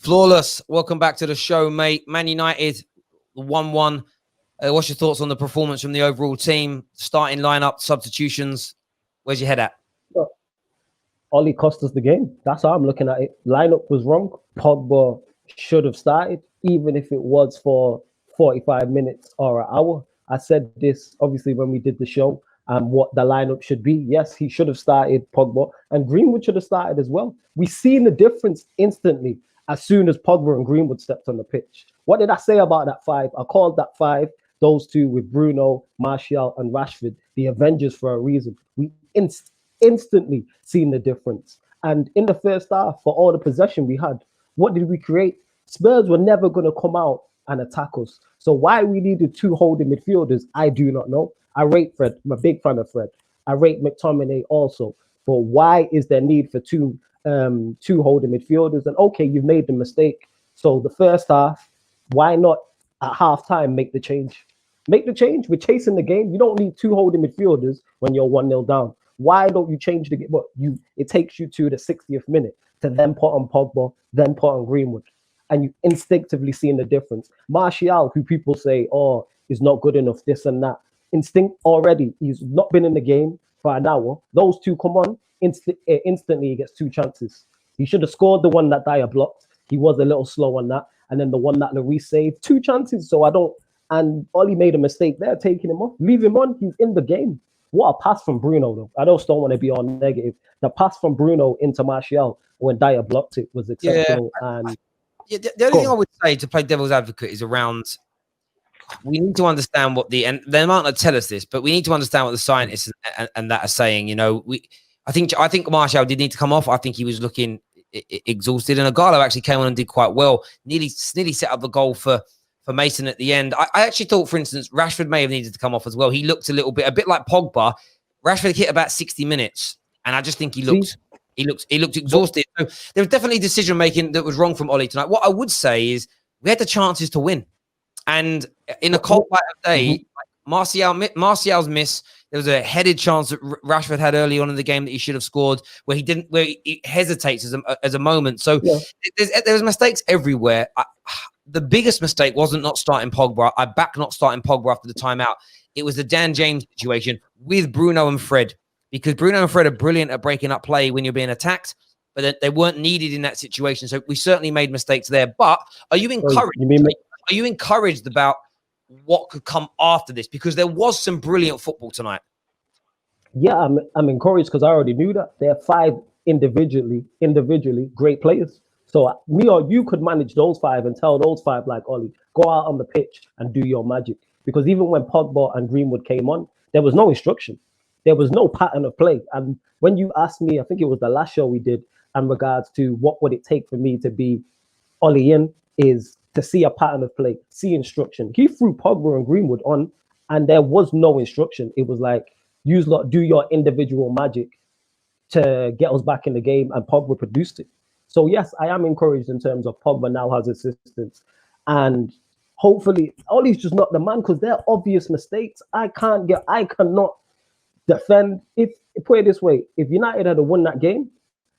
Flawless. Welcome back to the show, mate. Man United 1-1. What's your thoughts on the performance from the overall team? Starting lineup, substitutions. Where's your head at? Ollie cost us the game. That's how I'm looking at it. Lineup was wrong. Pogba should have started, even if it was for 45 minutes or an hour. I said this, obviously, when we did the show, what the lineup should be. Yes, he should have started Pogba, and Greenwood should have started as well. We seen the difference instantly as soon as Pogba and Greenwood stepped on the pitch. What did I say about that five? I called that five, those two with Bruno, Martial, and Rashford, the Avengers for a reason. We instantly seen the difference. And in the first half, for all the possession we had, what did we create? Spurs were never going to come out and attack us. So why we needed two holding midfielders, I do not know. I rate Fred. I'm a big fan of Fred. I rate McTominay also. But why is there need for two holding midfielders? And okay, you've made the mistake. So the first half, why not at halftime make the change? Make the change. We're chasing the game. You don't need two holding midfielders when you're 1-0 down. Why don't you change the game? But it takes you to the 60th minute to then put on Pogba, then put on Greenwood. And you instinctively seeing the difference. Martial, who people say, oh, is not good enough, this and that. Instinct already. He's not been in the game for an hour. Those two come on. Instantly, he gets two chances. He should have scored the one that Dyer blocked. He was a little slow on that. And then the one that Lloris saved. Two chances. So I don't. And Ollie made a mistake there, taking him off. Leave him on. He's in the game. What a pass from Bruno, though. I just don't want to be all negative. The pass from Bruno into Martial when Dyer blocked it was exceptional. Yeah. And the only thing I would say to play devil's advocate is around, we need to understand what and they might not tell us this, but we need to understand what the scientists and that are saying. You know, I think Martial did need to come off. I think he was looking exhausted, and Agallo actually came on and did quite well. Nearly set up the goal for Mason at the end. I actually thought, for instance, Rashford may have needed to come off as well. He looked a bit like Pogba. Rashford hit about 60 minutes, and I just think he looked exhausted. So there was definitely decision making that was wrong from Ollie tonight. What I would say is we had the chances to win, and in a cold light of day, Martial's miss. There was a headed chance that Rashford had early on in the game that he should have scored, where he hesitates as a moment. So there's mistakes everywhere. The biggest mistake wasn't not starting Pogba. I back not starting Pogba after the timeout. It was the Dan James situation with Bruno and Fred, because Bruno and Fred are brilliant at breaking up play when you're being attacked, but they weren't needed in that situation. So we certainly made mistakes there. But are you encouraged? Are you encouraged about what could come after this? Because there was some brilliant football tonight. Yeah, I'm encouraged because I already knew that. There are five individually great players. So me or you could manage those five and tell those five, like, Ollie, go out on the pitch and do your magic. Because even when Pogba and Greenwood came on, there was no instruction. There was no pattern of play. And when you asked me, I think it was the last show we did in regards to what would it take for me to be Ollie in, is to see a pattern of play, see instruction. He threw Pogba and Greenwood on, and there was no instruction. It was like, do your individual magic to get us back in the game, and Pogba produced it. So yes, I am encouraged in terms of Pogba now has assistance, and hopefully Ollie's just not the man, because they're obvious mistakes. I cannot defend. Put it this way, if United had won that game,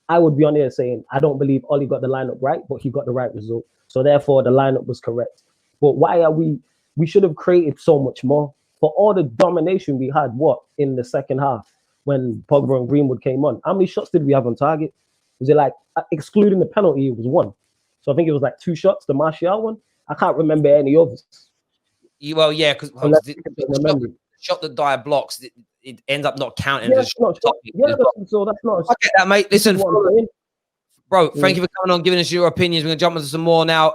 I would be on here saying I don't believe Ollie got the lineup right, but he got the right result. So therefore the lineup was correct. But why are we should have created so much more for all the domination we had, in the second half when Pogba and Greenwood came on. How many shots did we have on target? Was it like, excluding the penalty, it was one. So I think it was like 2 shots, the Martial one. I can't remember any others. Well, yeah, because the shot that Dyer blocks, it ends up not counting. Yeah, so that's not. I get that, mate. Listen, bro, thank you for coming on, giving us your opinions. We're going to jump into some more now.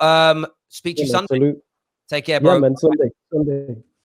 Speak to you Sunday. Salute. Take care, bro. Yeah, man, Sunday.